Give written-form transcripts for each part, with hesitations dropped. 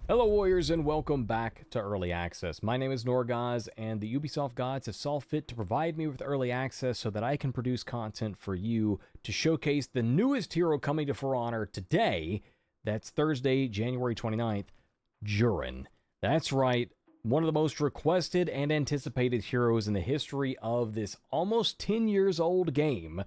Hello Warriors and welcome back to Early Access. My name is Norgoz and the Ubisoft gods have saw fit to provide me with early access so that I can produce content for you to showcase the newest hero coming to For Honor today. That's Thursday, January 29th, Juren. That's right, one of the most requested and anticipated heroes in the history of this almost 10 years old game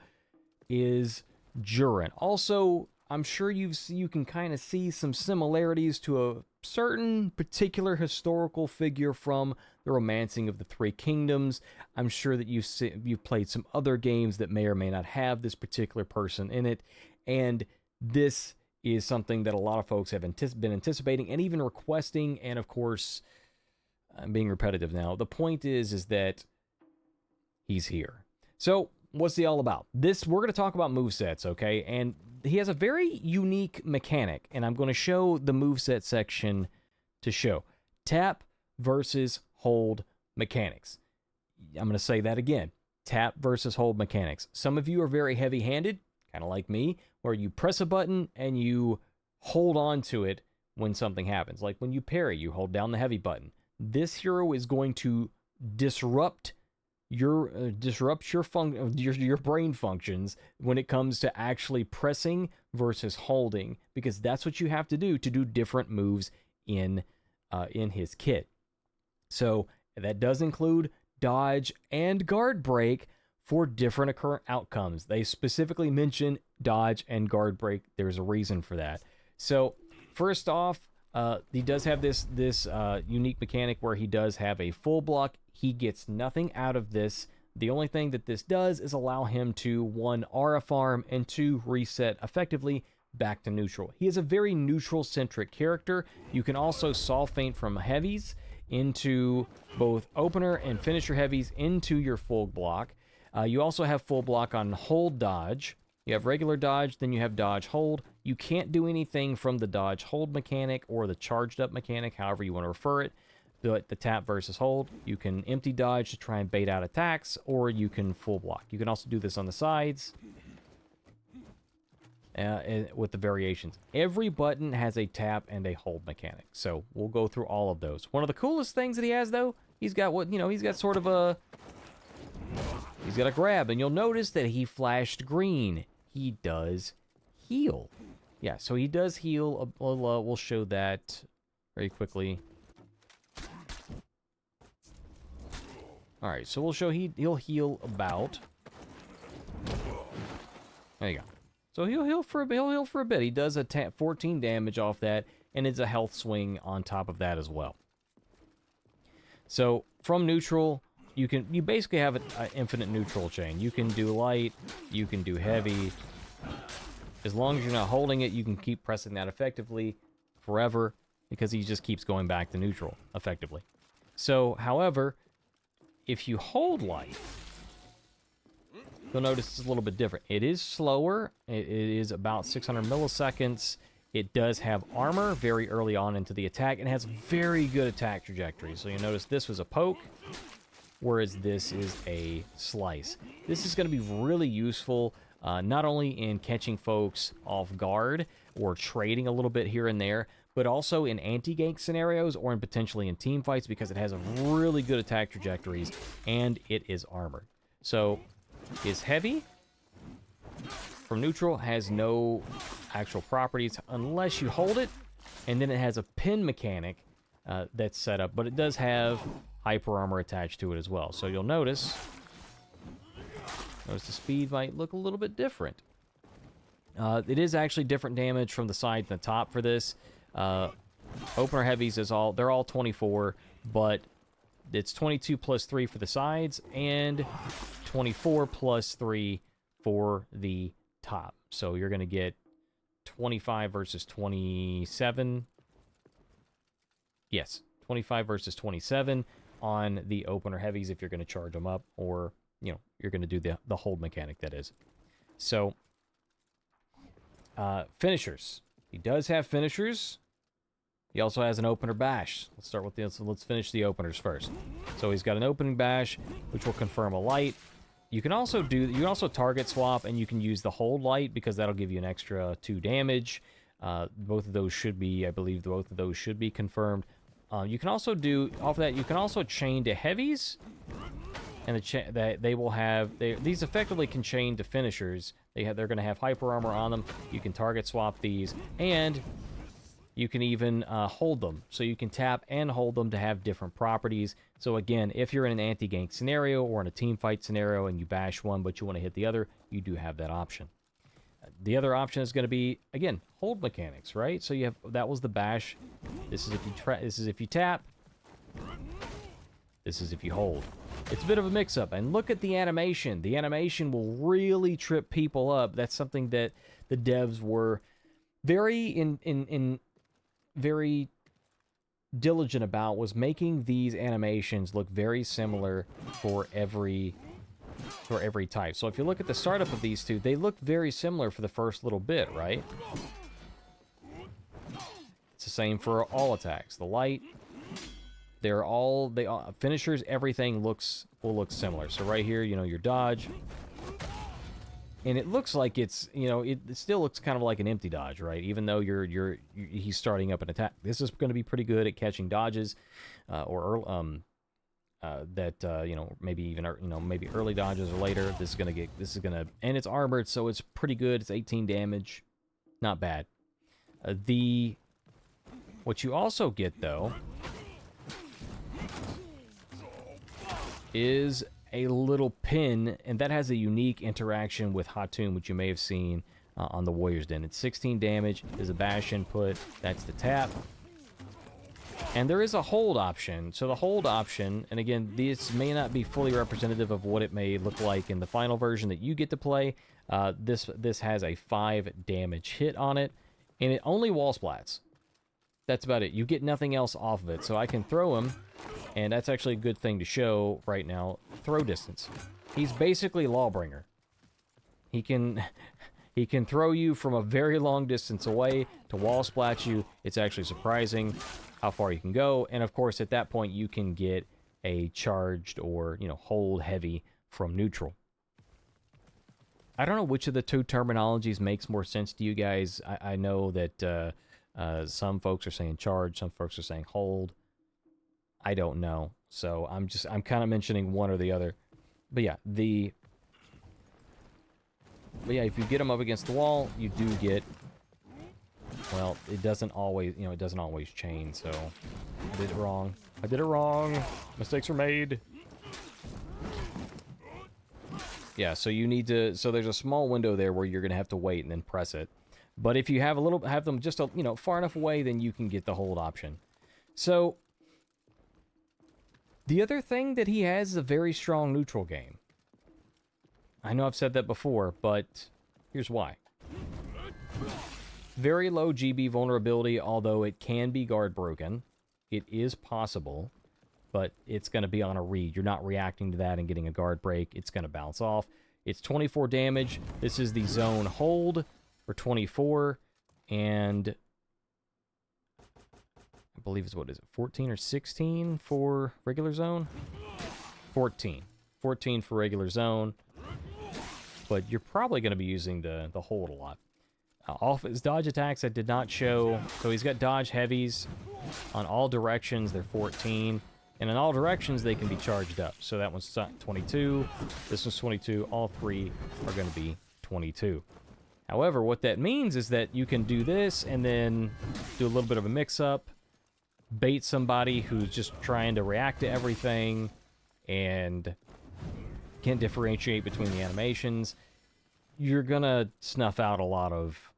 is Juren. Also, I'm sure you can kind of see some similarities to a certain particular historical figure from the Romancing of the Three Kingdoms. I'm sure that you've played some other games that may or may not have this particular person in it, and this is something that a lot of folks have been anticipating and even requesting. And of course, I'm being repetitive now. The point is that he's here. So what's he all about? We're going to talk about movesets, okay? And he has a very unique mechanic, and I'm going to show the moveset section to show. Tap versus hold mechanics. I'm going to say that again. Tap versus hold mechanics. Some of you are very heavy-handed, kind of like me, where you press a button and you hold on to it when something happens. Like when you parry, you hold down the heavy button. This hero is going to disrupt your brain functions when it comes to actually pressing versus holding, because that's what you have to do different moves in his kit. So that does include dodge and guard break for different occurrent outcomes. They specifically mention dodge and guard break. There's a reason for that. So first off, he does have this unique mechanic where he does have a full block. He gets nothing out of this. The only thing that this does is allow him to, 1, aura farm, and 2, reset effectively back to neutral. He is a very neutral-centric character. You can also saw feint from heavies into both opener and finisher heavies into your full block. You also have full block on hold dodge. You have regular dodge, then you have dodge hold. You can't do anything from the dodge hold mechanic or the charged up mechanic, however you want to refer it. But the tap versus hold, you can empty dodge to try and bait out attacks, or you can full block. You can also do this on the sides with the variations. Every button has a tap and a hold mechanic, so we'll go through all of those. One of the coolest things that he has, though, he's got a grab, and you'll notice that he flashed green. He does heal. Yeah, so he does heal. We'll show that very quickly. All right, so we'll show he'll heal about. There you go. So he'll heal for a bit. He does 14 damage off that, and it's a health swing on top of that as well. So from neutral, you basically have an infinite neutral chain. You can do light, you can do heavy. As long as you're not holding it, you can keep pressing that effectively forever, because he just keeps going back to neutral effectively. So, however, if you hold light, you'll notice it's a little bit different. It is slower. It is about 600 milliseconds. It does have armor very early on into the attack, and has very good attack trajectory. So you notice this was a poke, whereas this is a slice. This is going to be really useful, not only in catching folks off guard or trading a little bit here and there, but also in anti-gank scenarios or in potentially in team fights, because it has a really good attack trajectories and it is armored. So his heavy from neutral has no actual properties unless you hold it, and then it has a pin mechanic that's set up, but it does have hyper armor attached to it as well. So you'll notice the speed might look a little bit different. It is actually different damage from the side and the top for this. Opener heavies they're all 24, but it's 22 plus 3 for the sides and 24 plus 3 for the top. So you're going to get 25 versus 27. Yes, 25 versus 27 on the opener heavies if you're going to charge them up, or you're going to do the hold mechanic, that is. So finishers. He does have finishers. He also has an opener bash. Let's start with this. Let's finish the openers first. So he's got an opening bash, which will confirm a light. You can also target swap, and you can use the hold light because that'll give you an extra 2 damage. Both of those should be, I believe, both of those should be confirmed. You can also do, off of that, you can also chain to heavies, and that they will have, these effectively can chain to finishers. They're going to have hyper armor on them. You can target swap these, and you can even hold them. So you can tap and hold them to have different properties. So again, if you're in an anti-gank scenario or in a team fight scenario and you bash one but you want to hit the other, you do have that option. The other option is going to be, again, hold mechanics, right? So you have, that was the bash. This is if you this is if you tap. This is if you hold. It's a bit of a mix-up. And look at the animation. The animation will really trip people up. That's something that the devs were very very diligent about, was making these animations look very similar for every type. So if you look at the startup of these two, they look very similar for the first little bit, right? It's the same for all attacks. The light, finishers, everything will look similar. So right here, your dodge, and it looks like it's, it still looks kind of like an empty dodge, right? Even though he's starting up an attack. This is going to be pretty good at catching dodges, maybe even, maybe early dodges or later. And it's armored, so it's pretty good. It's 18 damage, not bad. What you also get though is a little pin, and that has a unique interaction with Hatun, which you may have seen on the Warrior's Den. It's 16 damage, is a bash input, that's the tap. And there is a hold option. So the hold option, and again, this may not be fully representative of what it may look like in the final version that you get to play. This has a 5 damage hit on it, and it only wall splats. That's about it. You get nothing else off of it. So I can throw him, and that's actually a good thing to show right now. Throw distance. He's basically Lawbringer. He can throw you from a very long distance away to wall splat you. It's actually surprising how far you can go. And of course, at that point, you can get a charged or, hold heavy from neutral. I don't know which of the two terminologies makes more sense to you guys. I know that some folks are saying charge, some folks are saying hold. I don't know. So I'm kind of mentioning one or the other. But yeah, if you get them up against the wall, you do get, well, it doesn't always, it doesn't always chain, so I did it wrong. I did it wrong. Mistakes were made. Yeah, so you need to, so there's a small window there where you're going to have to wait and then press it. But if you have them just, far enough away, then you can get the hold option. So the other thing that he has is a very strong neutral game. I know I've said that before, but here's why. Very low GB vulnerability, although it can be guard broken. It is possible, but it's going to be on a read. You're not reacting to that and getting a guard break. It's going to bounce off. It's 24 damage. This is the zone hold for 24, and I believe it's, 14 or 16 for regular zone? 14. 14 for regular zone. But you're probably going to be using the hold a lot. Off his dodge attacks, I did not show. So he's got dodge heavies. On all directions, they're 14. And in all directions, they can be charged up. So that one's 22. This one's 22. All three are going to be 22. However, what that means is that you can do this and then do a little bit of a mix-up, bait somebody who's just trying to react to everything and can't differentiate between the animations. You're going to snuff out a lot of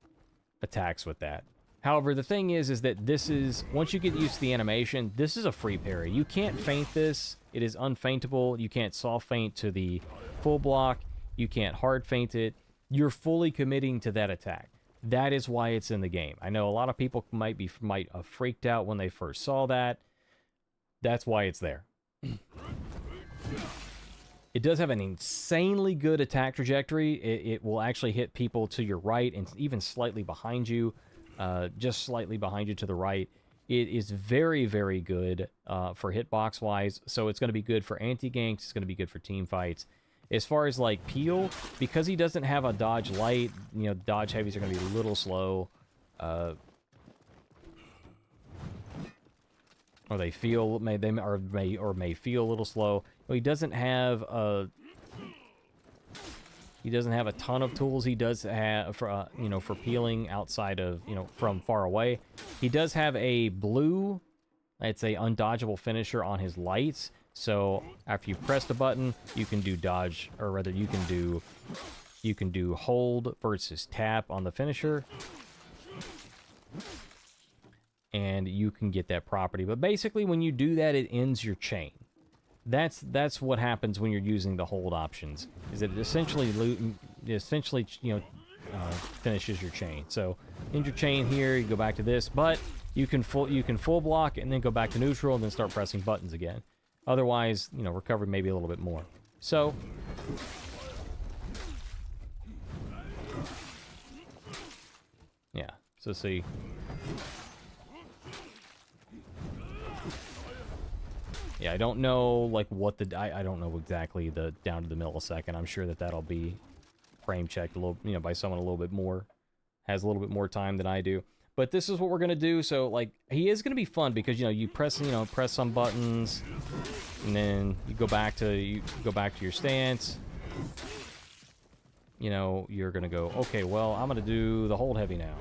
attacks with that. However, the thing is that this is, once you get used to the animation, this is a free parry. You can't feint this. It is unfeintable. You can't soft feint to the full block. You can't hard feint it. You're fully committing to that attack. That is why it's in the game. I know a lot of people might have freaked out when they first saw that. That's why it's there. It does have an insanely good attack trajectory. It will actually hit people to your right and even slightly behind you. Just slightly behind you to the right. It is very, very good for hitbox-wise. So it's going to be good for anti-ganks. It's going to be good for team fights. As far as, peel, because he doesn't have a dodge light, dodge heavies are going to be a little slow. or they feel may feel a little slow. Well, he doesn't have a ton of tools. He does have for you know, for peeling outside of, you know, from far away. He does have a blue, it's a undodgeable finisher on his lights. So after you press the button, you can do dodge, or rather you can do hold versus tap on the finisher, and you can get that property. But basically, when you do that, it ends your chain. That's what happens when you're using the hold options. Is it essentially you know, finishes your chain. So end your chain here. You go back to this, but you can full block and then go back to neutral and then start pressing buttons again. Otherwise, you know, recover maybe a little bit more. So yeah. So see. Yeah, I don't know, like, what I don't know exactly the down to the millisecond. I'm sure that that'll be frame checked a little, you know, by someone a little bit more, has a little bit more time than I do. But this is what we're gonna do. So, like, he is gonna be fun because, you know, you press some buttons, and then you go back to your stance. You know, you're gonna go, okay, well, I'm gonna do the hold heavy now.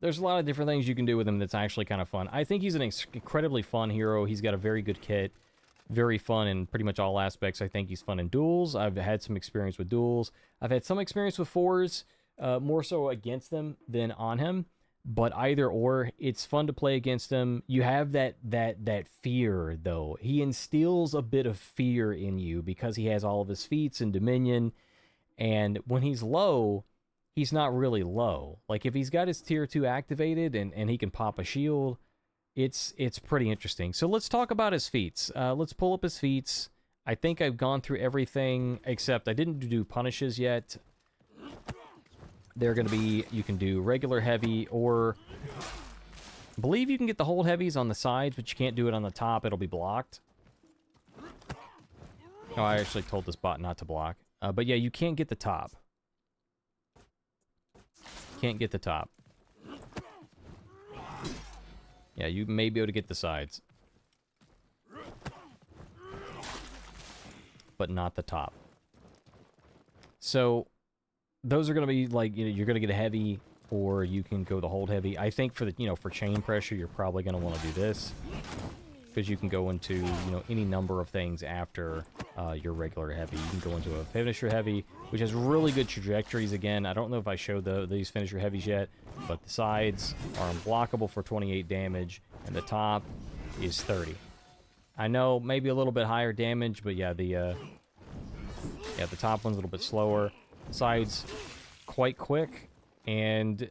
There's a lot of different things you can do with him that's actually kind of fun. I think he's an incredibly fun hero. He's got a very good kit. Very fun in pretty much all aspects. I think he's fun in duels. I've had some experience with duels. I've had some experience with fours, more so against them than on him. But either or, it's fun to play against him. You have that fear, though. He instills a bit of fear in you because he has all of his feats and dominion. And when he's low, he's not really low. Like, if he's got his tier 2 activated and he can pop a shield, it's pretty interesting. So let's talk about his feats. Let's pull up his feats. I think I've gone through everything except I didn't do punishes yet. They're going to be, you can do regular heavy, or I believe you can get the hold heavies on the sides, but you can't do it on the top. It'll be blocked. Oh, I actually told this bot not to block. But yeah, you can't get the top. Can't get the top. Yeah, you may be able to get the sides, but not the top. So those are going to be, like, you know, you're going to get a heavy, or you can go the hold heavy. I think for the, you know, for chain pressure, you're probably going to want to do this, because you can go into, you know, any number of things after your regular heavy. You can go into a finisher heavy, which has really good trajectories. Again, I don't know if I showed these finisher heavies yet, but the sides are unblockable for 28 damage, and the top is 30. I know maybe a little bit higher damage, but yeah, the top one's a little bit slower. Sides quite quick, and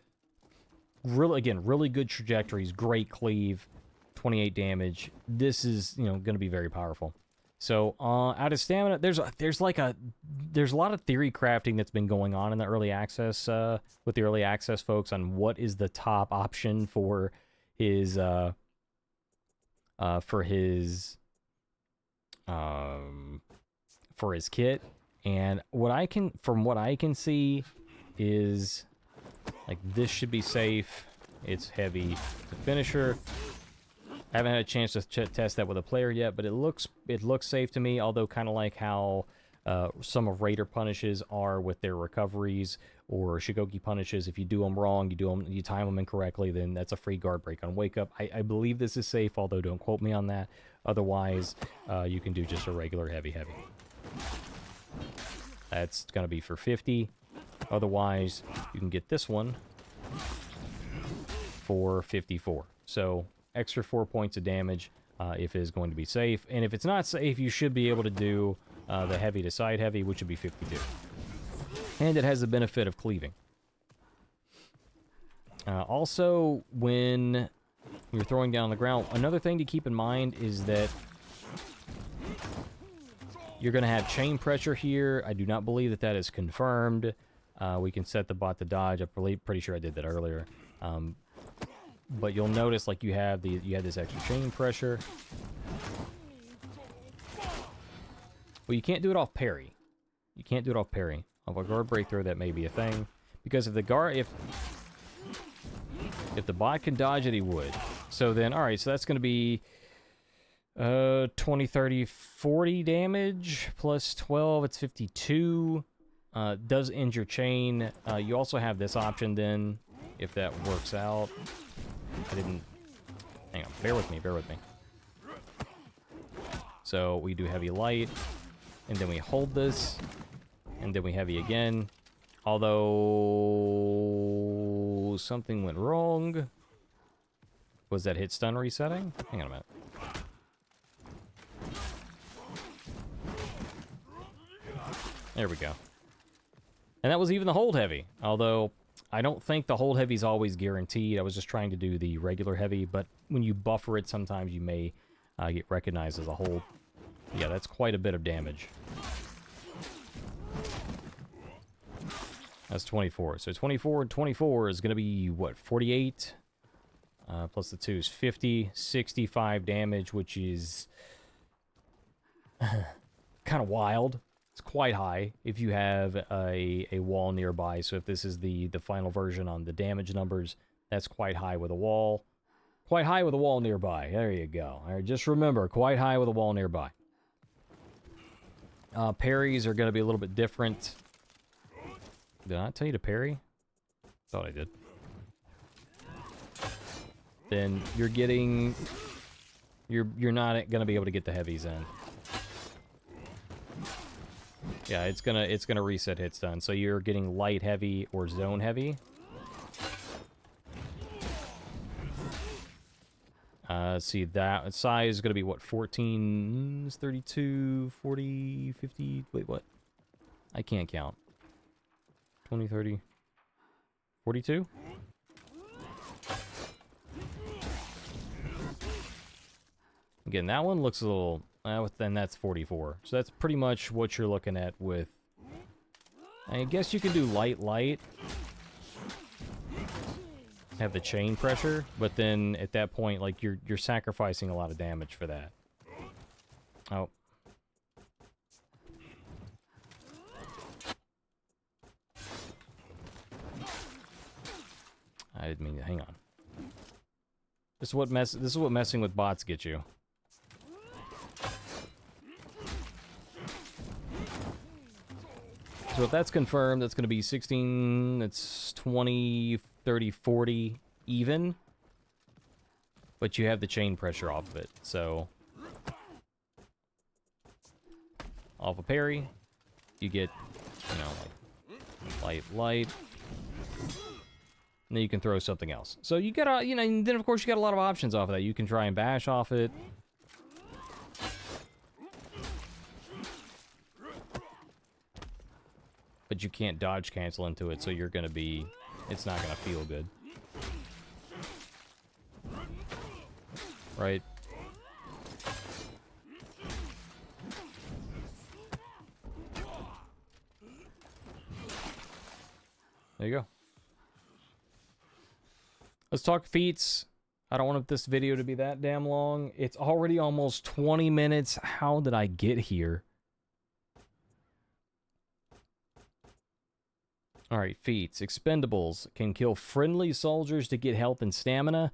really good trajectories, great cleave, 28 damage. This is, you know, going to be very powerful. So out of stamina, there's a lot of theory crafting that's been going on in the early access with the early access folks on what is the top option for his kit. And from what I can see is, like, this should be safe. It's heavy. The finisher, I haven't had a chance to test that with a player yet, but it looks safe to me, although kind of like how some of Raider punishes are with their recoveries, or Shigoki punishes. If you do them wrong, you time them incorrectly, then that's a free guard break on wake up. I believe this is safe, although don't quote me on that. Otherwise, you can do just a regular heavy. That's going to be for 50. Otherwise, you can get this one for 54. So extra 4 points of damage if it is going to be safe. And if it's not safe, you should be able to do the heavy to side heavy, which would be 52. And it has the benefit of cleaving. Also, when you're throwing down on the ground, another thing to keep in mind is that you're going to have chain pressure here. I do not believe that is confirmed. We can set the bot to dodge. I'm pretty sure I did that earlier. But you'll notice, like, you have this extra chain pressure. Well, you can't do it off parry. You can't do it off parry. Off a guard break throw, that may be a thing. Because if If the bot can dodge it, he would. So then, alright, so that's going to be 20, 30, 40 damage, plus 12, it's 52. Does injure chain. You also have this option then, if that works out. I didn't... Hang on, bear with me, bear with me. So we do heavy light, and then we hold this, and then we heavy again. Although something went wrong. Was that hit stun resetting? Hang on a minute. There we go. And that was even the hold heavy. Although I don't think the hold heavy is always guaranteed. I was just trying to do the regular heavy, but when you buffer it, sometimes you may get recognized as a hold. Yeah, that's quite a bit of damage. That's 24. So 24 and 24 is going to be, what, 48? Plus the 2 is 50, 65 damage, which is kind of wild. It's quite high if you have a wall nearby. So if this is the final version on the damage numbers, that's quite high with a wall. Quite high with a wall nearby. There you go. All right, just remember, quite high with a wall nearby. Parries are going to be a little bit different. Did I not tell you to parry? Thought I did. Then you're getting... You're not going to be able to get the heavies in. Yeah, it's gonna reset hit stun. So you're getting light heavy or zone heavy. See, that size is going to be, what, 14, 32, 40, 50, wait, what? I can't count. 20, 30, 42? Again, that one looks a little, then that's 44. So that's pretty much what you're looking at with, I guess you can do light. Have the chain pressure, but then at that point, like, you're sacrificing a lot of damage for that. Oh. I didn't mean to, hang on. This is what messing with bots gets you. So if that's confirmed, that's going to be 16, it's 20, 30, 40 even. But you have the chain pressure off of it, so... Off a parry, you get, you know, like, light. And then you can throw something else. So you got, you know, and then of course you got a lot of options off of that. You can try and bash off it. But you can't dodge cancel into it, so you're gonna be... It's not gonna feel good. Right? There you go. Let's talk feats. I don't want this video to be that damn long. It's already almost 20 minutes. How did I get here? Alright, feats. Expendables can kill friendly soldiers to get health and stamina.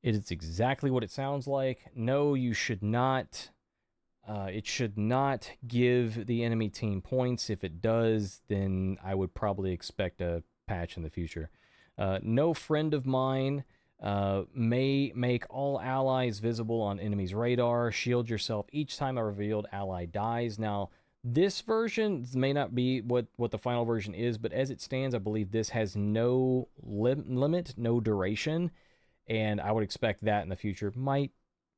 It is exactly what it sounds like. No, you should not. It should not give the enemy team points. If it does, then I would probably expect a patch in the future. No friend of mine may make all allies visible on enemy's radar. Shield yourself each time a revealed ally dies. Now, this version may not be what the final version is, but as it stands, I believe this has no limit, no duration, and I would expect that in the future might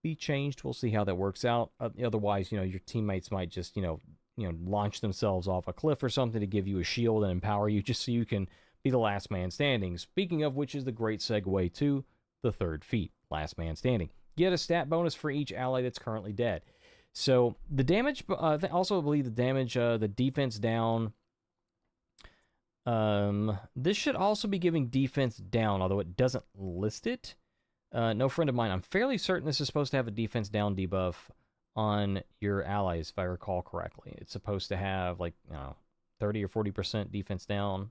be changed. We'll see how that works out. Otherwise, you know, your teammates might just, you know, launch themselves off a cliff or something to give you a shield and empower you just so you can be the last man standing. Speaking of which is the great segue to the third feat, last man standing. Get a stat bonus for each ally that's currently dead. So the damage, I also believe the damage, the defense down. This should also be giving defense down, although it doesn't list it. No friend of mine. I'm fairly certain this is supposed to have a defense down debuff on your allies, if I recall correctly. It's supposed to have, like, 30 or 40% defense down.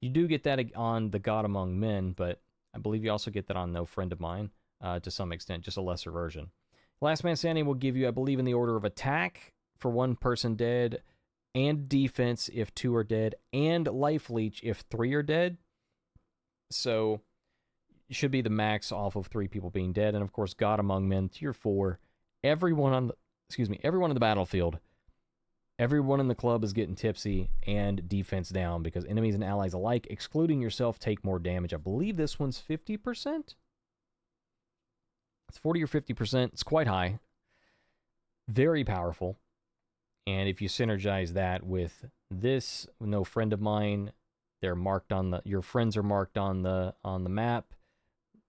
You do get that on the God Among Men, but I believe you also get that on No Friend of Mine to some extent, just a lesser version. Last Man Standing will give you, I believe, in the order of attack for one person dead, and defense if 2 are dead, and life leech if 3 are dead. So it should be the max off of 3 people being dead. And of course, God Among Men, tier 4. Everyone on the battlefield, everyone in the club is getting tipsy and defense down because enemies and allies alike, excluding yourself, take more damage. I believe this one's 50%. It's 40 or 50%. It's quite high. Very powerful. And if you synergize that with this, No Friend of Mine, they're marked on the, your friends are marked on the map.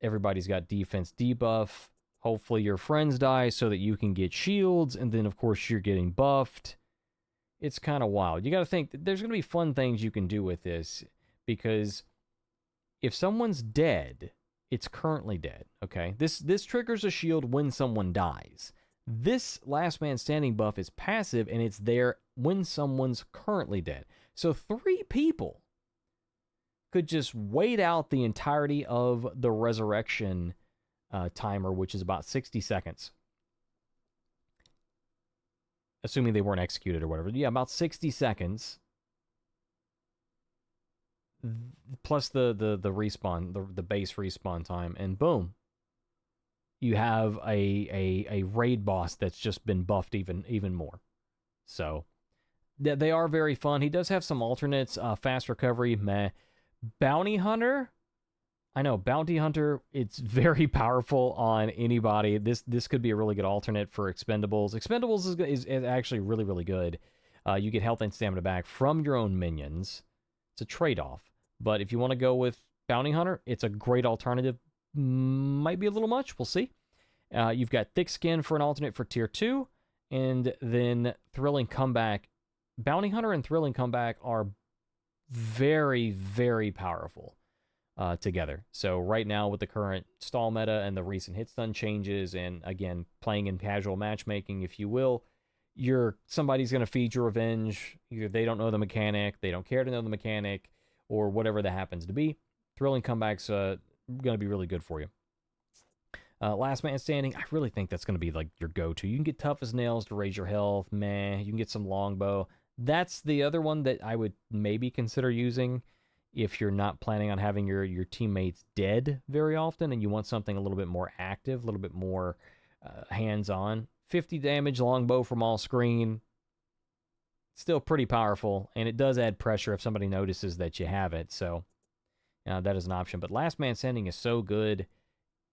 Everybody's got defense debuff. Hopefully your friends die so that you can get shields, and then of course you're getting buffed. It's kind of wild. You got to think there's going to be fun things you can do with this, because if someone's dead, it's currently dead, okay? This triggers a shield when someone dies. This Last Man Standing buff is passive, and it's there when someone's currently dead. So 3 people could just wait out the entirety of the resurrection timer, which is about 60 seconds. Assuming they weren't executed or whatever. Yeah, about 60 seconds. Plus the respawn, the base respawn time, and boom. You have a raid boss that's just been buffed even more. So they are very fun. He does have some alternates. Fast recovery, meh. Bounty Hunter, I know, Bounty Hunter, it's very powerful on anybody. This could be a really good alternate for Expendables. Expendables is actually really, really good. You get health and stamina back from your own minions. It's a trade-off. But if you want to go with Bounty Hunter, it's a great alternative. Might be a little much. We'll see. You've got Thick Skin for an alternate for Tier 2. And then Thrilling Comeback. Bounty Hunter and Thrilling Comeback are very, very powerful together. So right now with the current stall meta and the recent hit stun changes, and again, playing in casual matchmaking, if you will, somebody's going to feed your revenge. Either they don't know the mechanic, they don't care to know the mechanic, or whatever that happens to be. Thrilling Comeback's going to be really good for you. Last Man Standing, I really think that's going to be like your go-to. You can get Tough as Nails to raise your health. Meh. You can get some Longbow. That's the other one that I would maybe consider using if you're not planning on having your teammates dead very often and you want something a little bit more active, a little bit more hands-on. 50 damage Longbow from all screen. Still pretty powerful, and it does add pressure if somebody notices that you have it, so that is an option. But Last Man Standing is so good.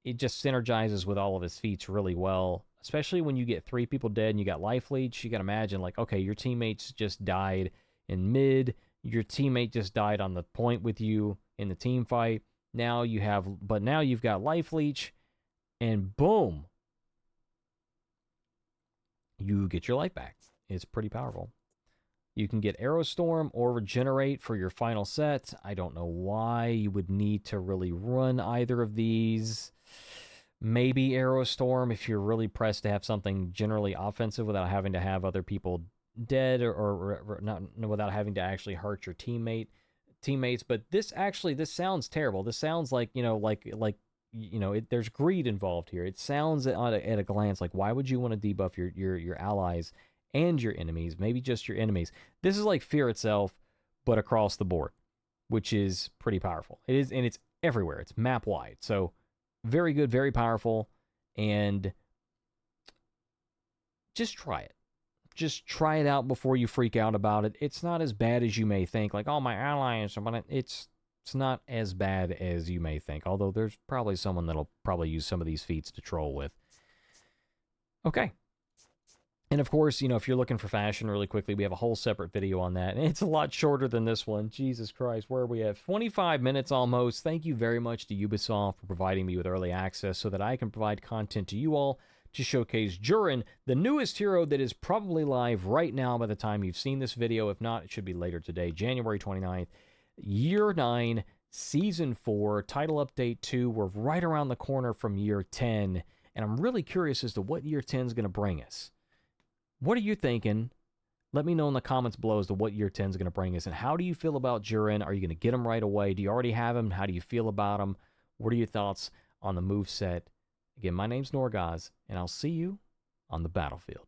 It just synergizes with all of his feats really well, especially when you get 3 people dead and you got life leech. You got to imagine, like, okay, your teammates just died in mid, your teammate just died on the point with you in the team fight. Now you've got life leech, and boom, you get your life back. It's pretty powerful. You can get Arrow Storm or Regenerate for your final set. I don't know why you would need to really run either of these. Maybe Arrow Storm if you're really pressed to have something generally offensive without having to have other people dead, or not, without having to actually hurt your teammates. But this sounds terrible. This sounds like, there's greed involved here. It sounds at a glance like, why would you want to debuff your allies and your enemies? Maybe just your enemies. This is like Fear itself, but across the board, which is pretty powerful. It is, and it's everywhere. It's map wide. So very good, very powerful, and just try it. Just try it out before you freak out about it. It's not as bad as you may think. Like, oh, my allies, it's not as bad as you may think. Although there's probably someone that'll probably use some of these feats to troll with. Okay. And of course, if you're looking for fashion really quickly, we have a whole separate video on that. And it's a lot shorter than this one. Jesus Christ, where are we at? 25 minutes almost. Thank you very much to Ubisoft for providing me with early access so that I can provide content to you all to showcase Juren, the newest hero that is probably live right now by the time you've seen this video. If not, it should be later today, January 29th. Year 9, Season 4, Title Update 2. We're right around the corner from Year 10. And I'm really curious as to what Year 10 is going to bring us. What are you thinking? Let me know in the comments below as to what Year 10 is going to bring us. And how do you feel about Juren? Are you going to get him right away? Do you already have him? How do you feel about him? What are your thoughts on the moveset? Again, my name's Norgoz, and I'll see you on the battlefield.